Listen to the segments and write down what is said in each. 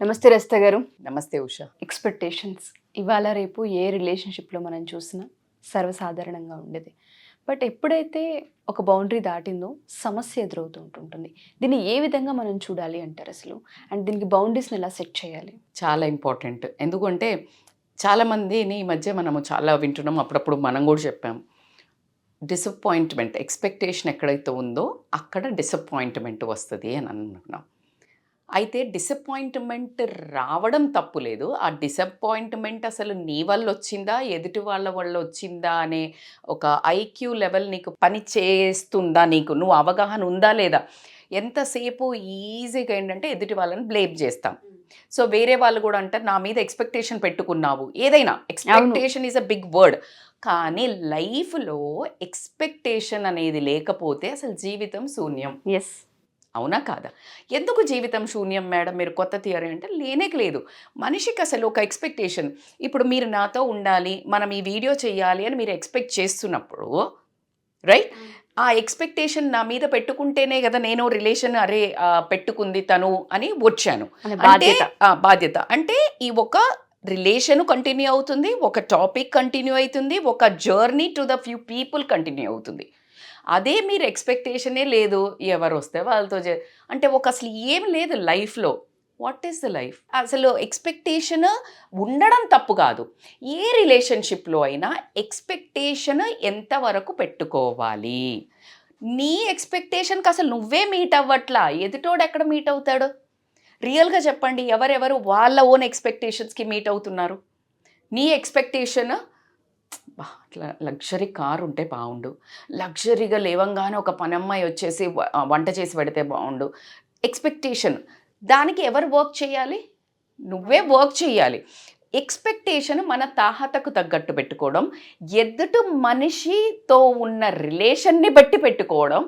నమస్తే రస్త గారు. నమస్తే ఉష. ఎక్స్పెక్టేషన్స్ ఇవాళ రేపు ఏ రిలేషన్షిప్లో మనం చూసినా సర్వసాధారణంగా ఉండేది. బట్ ఎప్పుడైతే ఒక బౌండరీ దాటిందో సమస్య ఎదురవుతూ ఉంటుంటుంది. దీన్ని ఏ విధంగా మనం చూడాలి అంటారు అసలు? అండ్ దీనికి బౌండరీస్ని ఎలా సెట్ చేయాలి? చాలా ఇంపార్టెంట్. ఎందుకంటే చాలామందిని ఈ మధ్య మనము చాలా వింటున్నాం, అప్పుడప్పుడు మనం కూడా చెప్పాం. డిసప్పాయింట్మెంట్, ఎక్స్పెక్టేషన్ ఎక్కడైతే ఉందో అక్కడ డిసప్పాయింట్మెంట్ వస్తుంది అని అనుకున్నాం. అయితే డిసప్పాయింట్మెంట్ రావడం తప్పు లేదు. ఆ డిసప్పాయింట్మెంట్ అసలు నీ వల్ల వచ్చిందా, ఎదుటి వాళ్ళ వల్ల వచ్చిందా అనే ఒక ఐక్యూ లెవెల్ నీకు పని చేస్తుందా, నువ్వు అవగాహన ఉందా లేదా. ఎంతసేపు ఈజీగా ఏంటంటే ఎదుటి వాళ్ళని బ్లేమ్ చేస్తాం. సో వేరే వాళ్ళు కూడా అంటారు, నా మీద ఎక్స్పెక్టేషన్ పెట్టుకున్నావు. ఏదైనా expectation is a big word. కానీ లైఫ్లో ఎక్స్పెక్టేషన్ అనేది లేకపోతే అసలు జీవితం శూన్యం. ఎస్, అవునా కాదా? ఎందుకు జీవితం శూన్యం మేడం, మీరు కొత్త థియరీ అంటే లేదు. మనిషికి అసలు ఒక ఎక్స్పెక్టేషన్, ఇప్పుడు మీరు నాతో ఉండాలి, మనం ఈ వీడియో చేయాలి అని మీరు ఎక్స్పెక్ట్ చేస్తున్నప్పుడు రైట్, ఆ ఎక్స్పెక్టేషన్ నా మీద పెట్టుకుంటేనే కదా నేను రిలేషన్ పెట్టుకుంది తను అని వచ్చాను. అంటే బాధ్యత అంటే ఈ ఒక రిలేషన్ కంటిన్యూ అవుతుంది, ఒక టాపిక్ కంటిన్యూ అవుతుంది, ఒక journey to the few people continue అవుతుంది. అదే మీరు ఎక్స్పెక్టేషనే లేదు, ఎవరు వస్తే వాళ్ళతో అంటే అసలు ఏం లేదు లైఫ్లో. What is the life? అసలు ఎక్స్పెక్టేషన్ ఉండడం తప్పు కాదు. ఏ రిలేషన్షిప్లో అయినా ఎక్స్పెక్టేషన్ ఎంతవరకు పెట్టుకోవాలి. నీ ఎక్స్పెక్టేషన్కి అసలు నువ్వే మీట్ అవ్వట్లా, ఎదుటోడు ఎక్కడ మీట్ అవుతాడు? రియల్గా చెప్పండి, ఎవరెవరు వాళ్ళ ఓన్ ఎక్స్పెక్టేషన్స్కి మీట్ అవుతున్నారు? నీ ఎక్స్పెక్టేషన్ అట్లా లగ్జరీ కార్ ఉంటే బాగుండు, లగ్జరీగా లేవంగానే ఒక పనమ్మాయి వచ్చేసి వంట చేసి పెడితే బాగుండు. ఎక్స్పెక్టేషన్, దానికి ఎవరు వర్క్ చేయాలి? నువ్వే వర్క్ చేయాలి. ఎక్స్పెక్టేషన్ మన తాహతకు తగ్గట్టు పెట్టుకోవడం, ఎదుటి మనిషితో ఉన్న రిలేషన్ని బట్టి పెట్టుకోవడం,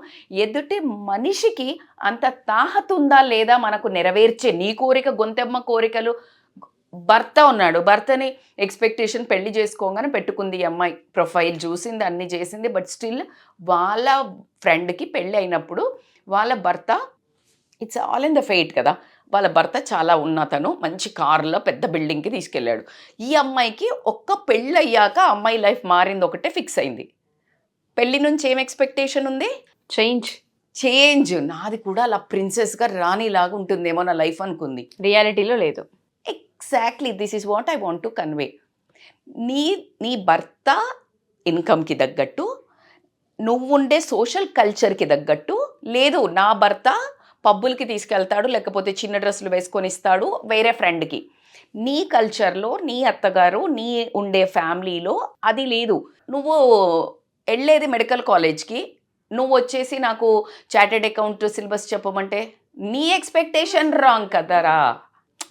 ఎదుటి మనిషికి అంత తాహత ఉందా లేదా మనకు నెరవేర్చే, నీ కోరిక గొంతెమ్మ కోరికలు. భర్త ఉన్నాడు, భర్తని ఎక్స్పెక్టేషన్ పెళ్లి చేసుకోగానే పెట్టుకుంది ఈ అమ్మాయి, ప్రొఫైల్ చూసింది, అన్నీ చేసింది. బట్ స్టిల్ వాళ్ళ ఫ్రెండ్కి పెళ్ళి అయినప్పుడు వాళ్ళ భర్త, it's all in the fate కదా, వాళ్ళ భర్త చాలా ఉన్నతను, మంచి కారులో పెద్ద బిల్డింగ్కి తీసుకెళ్ళాడు. ఈ అమ్మాయికి ఒక్క పెళ్ళి అయ్యాక అమ్మాయి లైఫ్ మారింది, ఒకటే ఫిక్స్ అయింది. పెళ్ళి నుంచి ఏం ఎక్స్పెక్టేషన్ ఉంది? చేంజ్. నాది కూడా అలా ప్రిన్సెస్గా రాణిలాగా ఉంటుందేమో నా లైఫ్ అనుకుంది. రియాలిటీలో లేదు. Exactly, this is what I want to convey. నీ భర్త ఇన్కమ్కి తగ్గట్టు, నువ్వుండే సోషల్ కల్చర్కి తగ్గట్టు లేదు. నా భర్త పబ్బులకి తీసుకెళ్తాడు, లేకపోతే చిన్న డ్రెస్సులు వేసుకొని ఇస్తాడు వేరే ఫ్రెండ్కి. నీ కల్చర్లో, నీ అత్తగారు, నీ ఉండే ఫ్యామిలీలో అది లేదు. నువ్వు వెళ్ళేది మెడికల్ కాలేజ్కి, నువ్వు వచ్చేసి నాకు చార్టెడ్ అకౌంట్ సిలబస్ చెప్పమంటే నీ ఎక్స్పెక్టేషన్ రాంగ్ కదరా,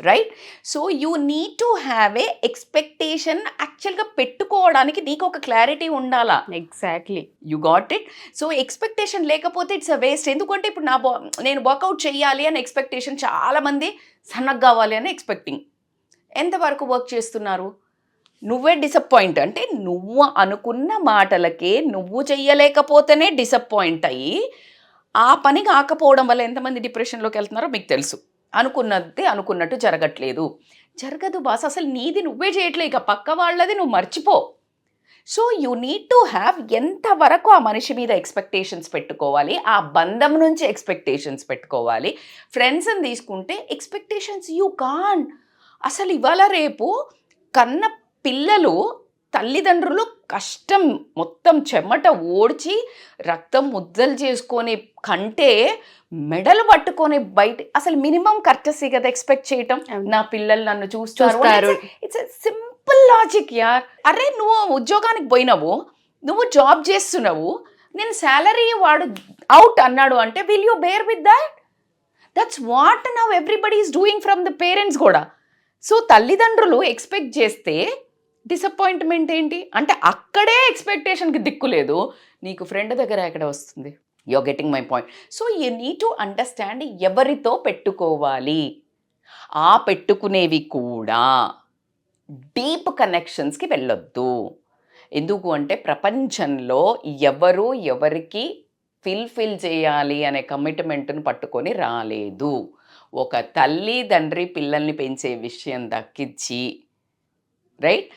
right? So you need to have a expectation. యాక్చువల్గా పెట్టుకోవడానికి నీకు ఒక క్లారిటీ ఉండాలా. Exactly, you got it. So expectation లేకపోతే ఇట్స్ అ వేస్ట్. ఎందుకంటే ఇప్పుడు నేను వర్కౌట్ చేయాలి అని ఎక్స్పెక్టేషన్, చాలామంది సన్నగా కావాలి అని ఎక్స్పెక్టింగ్. ఎంతవరకు వర్క్ చేస్తున్నారు? నువ్వే డిసప్పాయింట్. అంటే నువ్వు అనుకున్న మాటలకే నువ్వు చెయ్యలేకపోతేనే డిసప్పాయింట్ అయ్యి ఆ పని కాకపోవడం వల్ల ఎంతమంది డిప్రెషన్లోకి వెళ్తున్నారో మీకు తెలుసు. అనుకున్నది అనుకున్నట్టు జరగదు బాస్. అసలు నీది నువ్వే చేయట్లే, ఇక పక్క వాళ్ళది నువ్వు మర్చిపో. So you need to have ఎంతవరకు ఆ మనిషి మీద ఎక్స్పెక్టేషన్స్ పెట్టుకోవాలి, ఆ బంధం నుంచి ఎక్స్పెక్టేషన్స్ పెట్టుకోవాలి. ఫ్రెండ్స్ని తీసుకుంటే ఎక్స్పెక్టేషన్స్ యూ కాన్. అసలు ఇవాళ రేపు కన్న పిల్లలు, తల్లిదండ్రులు కష్టం మొత్తం చెమట ఓడ్చి రక్తం ముద్దలు చేసుకొని కంటే మెడలు పట్టుకొని బయట, అసలు మినిమం కర్టసీ కదా ఎక్స్పెక్ట్ చేయటం. నా పిల్లలు నన్ను చూస్తారు. ఇట్స్ సింపుల్ లాజిక్ యార్. అరే నువ్వు ఉద్యోగానికి పోయినావు, నువ్వు జాబ్ చేస్తున్నావు, నేను శాలరీ వాడు అవుట్ అన్నాడు అంటే will you bear with that? That's what now everybody is doing from the parents కూడా. సో తల్లిదండ్రులు ఎక్స్పెక్ట్ చేస్తే డిసప్పాయింట్మెంట్ ఏంటి అంటే అక్కడే ఎక్స్పెక్టేషన్కి దిక్కులేదు, నీకు ఫ్రెండ్ దగ్గర ఎక్కడ వస్తుంది? You're getting my point. So you need to understand ఎవరితో పెట్టుకోవాలి. ఆ పెట్టుకునేవి కూడా డీప్ కనెక్షన్స్కి వెళ్ళొద్దు. ఎందుకు అంటే ప్రపంచంలో ఎవరికి ఫిల్ చేయాలి అనే కమిట్మెంట్ను పట్టుకొని రాలేదు. ఒక తల్లి తండ్రి పిల్లల్ని పెంచే విషయం దక్కించి, రైట్?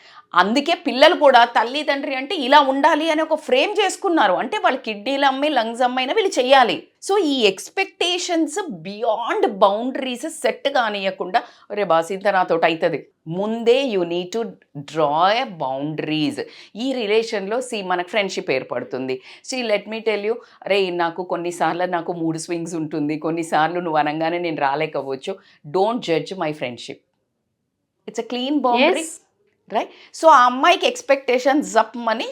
అందుకే పిల్లలు కూడా తల్లి తండ్రి అంటే ఇలా ఉండాలి అని ఒక ఫ్రేమ్ చేసుకున్నారు. అంటే వాళ్ళు కిడ్నీలు అమ్మి లంగ్స్ అమ్మైనా వీళ్ళు చెయ్యాలి. సో ఈ ఎక్స్పెక్టేషన్స్ బియాండ్ బౌండరీస్ సెట్ కానియకుండా, రే బాస్ ఇంత నాతోటి అవుతుంది, ముందే you need to draw a boundaries. ఈ రిలేషన్లో మనకు ఫ్రెండ్షిప్ ఏర్పడుతుంది. లెట్ మీ టెల్ యూ, రే నాకు కొన్నిసార్లు నాకు మూడ్ స్వింగ్స్ ఉంటుంది, కొన్నిసార్లు నువ్వు అనగానే నేను రాలేకపోవచ్చు. Don't judge my friendship. It's a clean boundary, right? So ఆ అమ్మాయికి ఎక్స్పెక్టేషన్ జప్మని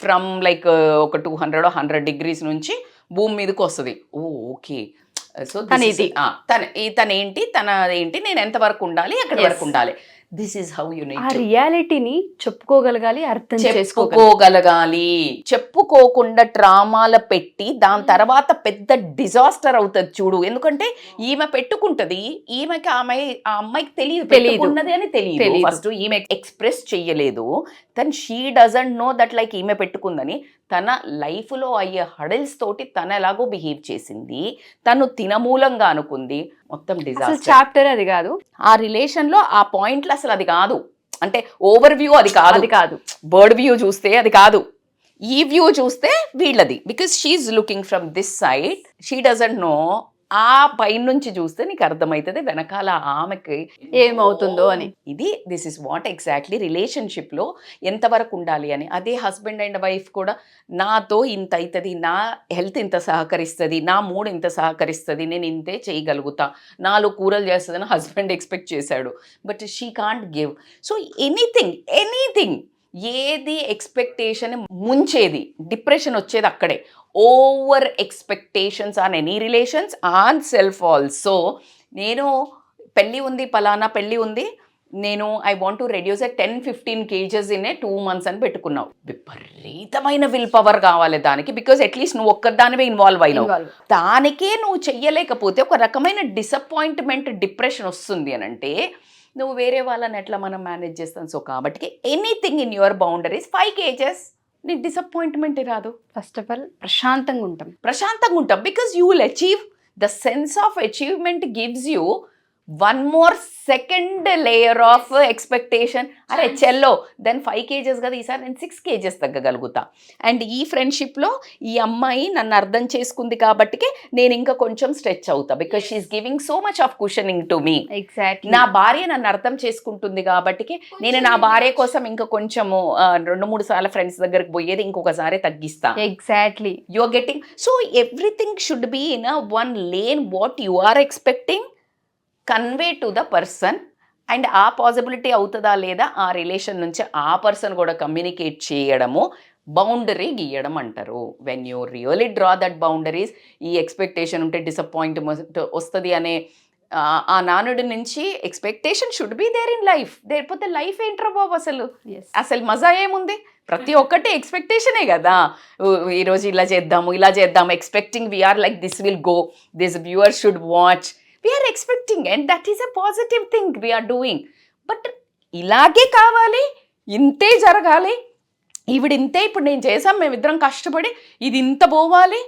ఫ్రమ్ లైక్ ఒక 200 or 100 degrees నుంచి భూమి మీదకి వస్తుంది. ఓకే, సో తనేంటి నేను ఎంతవరకు ఉండాలి, ఎక్కడి వరకు ఉండాలి. This is how you need ఆ రియాలిటీని చెప్పుకోగలగాలి, అర్థం చేసుకోగలగాలి. చెప్పుకోకుండా ట్రామాల పెట్టి దాని తర్వాత పెద్ద డిజాస్టర్ అవుతుంది చూడు. ఎందుకంటే ఈమె పెట్టుకుంటది, ఈమెకి ఆ అమ్మాయికి తెలియదు ఉన్నది అని తెలియదు. ఫస్ట్ ఈమె ఎక్స్ప్రెస్ చెయ్యలేదు. Then she doesn't know that like ఈమె పెట్టుకుందని. తన లైఫ్లో అయ్యే హడల్స్ తోటి తన ఎలాగో బిహేవ్ చేసింది, తను తినమూలంగా అనుకుంది, మొత్తం డిజాస్టర్. చాప్టర్ అది కాదు ఆ రిలేషన్లో ఆ పాయింట్లు అసలు అది కాదు. అంటే ఓవర్ వ్యూ అది కాదు, బర్డ్ వ్యూ చూస్తే అది కాదు, ఈ వ్యూ చూస్తే వీళ్ళది. Because she's looking from this side, she doesn't know. ఆ పైనుంచి చూస్తే నీకు అర్థమవుతుంది వెనకాల ఆమెకి ఏమవుతుందో అని. దిస్ ఇస్ వాట్ ఎగ్జాక్ట్లీ రిలేషన్షిప్లో ఎంతవరకు ఉండాలి అని. అదే హస్బెండ్ అండ్ వైఫ్ కూడా, నాతో ఇంత అవుతుంది, నా హెల్త్ ఇంత సహకరిస్తుంది, నా మూడ్ ఇంత సహకరిస్తుంది, నేను ఇంతే చేయగలుగుతా, 4 కూరలు చేస్తుందని హస్బెండ్ ఎక్స్పెక్ట్ చేశాడు, but she can't give. So anything ఏది ఎక్స్పెక్టేషన్ ముంచేది, డిప్రెషన్ వచ్చేది అక్కడే. Over expectations on any relations, on self also. నేను పలానా పెళ్ళి ఉంది, నేను I want to reduce 10-15 kgs in 2 months అని పెట్టుకున్నావు. విపరీతమైన విల్ పవర్ కావాలి దానికి. బికాజ్ అట్లీస్ట్ నువ్వు ఒక్కదానివే ఇన్వాల్వ్ అయినావు. దానికే నువ్వు చెయ్యలేకపోతే ఒక రకమైన డిసప్పాయింట్మెంట్, డిప్రెషన్ వస్తుంది అని అంటే నువ్వు వేరే వాళ్ళని ఎట్లా మనం మేనేజ్ చేస్తాం. సో కాబట్టి anything in your boundaries 5 kgs, నీకు డిసప్పాయింట్మెంట్ రాదు. ఫస్ట్ ఆఫ్ ఆల్ ప్రశాంతంగా ఉంటాం. Because you will achieve. The sense of achievement gives you 1 more second layer of expectation. అరే చెల్లో, దెన్ 5 kgs కదా, ఈసారి నేను 6 kgs తగ్గగలుగుతా. అండ్ ఈ ఫ్రెండ్షిప్లో ఈ అమ్మాయి నన్ను అర్థం చేసుకుంది కాబట్టి నేను ఇంకా కొంచెం స్ట్రెచ్ అవుతా. Because she is giving so much of cushioning to me. Exactly. నా భార్య నన్ను అర్థం చేసుకుంటుంది కాబట్టి నేను నా భార్య కోసం ఇంకా కొంచెము 2-3 సార్లు ఫ్రెండ్స్ దగ్గరికి పోయేది ఇంకొకసారి తగ్గిస్తా. Exactly. You are getting. So everything should be in one lane. What you are expecting convey to the person. And ఆ పాసిబిలిటీ అవుతుందా లేదా ఆ రిలేషన్ నుంచి ఆ పర్సన్ కూడా కమ్యూనికేట్ చేయడము, బౌండరీ గీయడం అంటారు. When you really draw that boundaries, ఈ ఎక్స్పెక్టేషన్ ఉంటే డిసప్పాయింట్మెంట్ వస్తుంది అనే ఆ నానుడి నుంచి expectation should be there in life. లేకపోతే లైఫ్ ఏంట్రా బాబు, అసలు మజా ఏముంది? ప్రతి ఒక్కటి ఎక్స్పెక్టేషనే కదా. ఈరోజు ఇలా చేద్దాము expecting we're like this will go, this viewer should watch. We are expecting, and that is a positive thing we are doing. But ఇలాగే కావాలి, ఇంతే జరగాలి, ఇంతే ఇప్పుడు నేను చేసాం, మేమిద్దరం కష్టపడి ఇది ఇంత పోవాలి.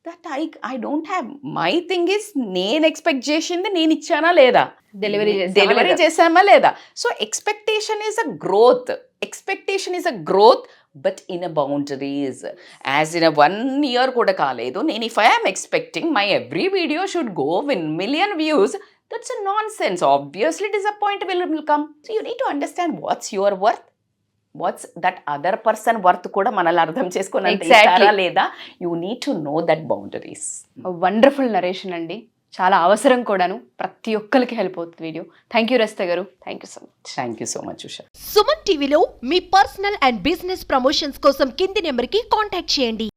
That I don't have. My thing is, నేను ఎక్స్పెక్ట్ చేసింది నేను ఇచ్చానా లేదా, డెలివరీ చేసామా లేదా. So expectation is a growth, but in a boundaries. As in 1 year కూడా కాలేదు. నేను if I am expecting my every video should go win 1 million views, that's a nonsense. Obviously disappointment will come. So you need to understand what's your worth, what's that other person worth కూడా మనల్ని అర్థం చేసుకోవాలంటే లేదా. You need to know that boundaries. Wonderful narration అండి, చాలా అవసరం కూడాను. ప్రతి ఒక్కరికి హెల్ప్ అవుతుంది వీడియో. థ్యాంక్ యూ రస్త గారు, thank you so much. Suman టీవీలో మీ పర్సనల్ అండ్ బిజినెస్ ప్రమోషన్స్ కోసం కింది నెంబర్కి కాంటాక్ట్ చేయండి.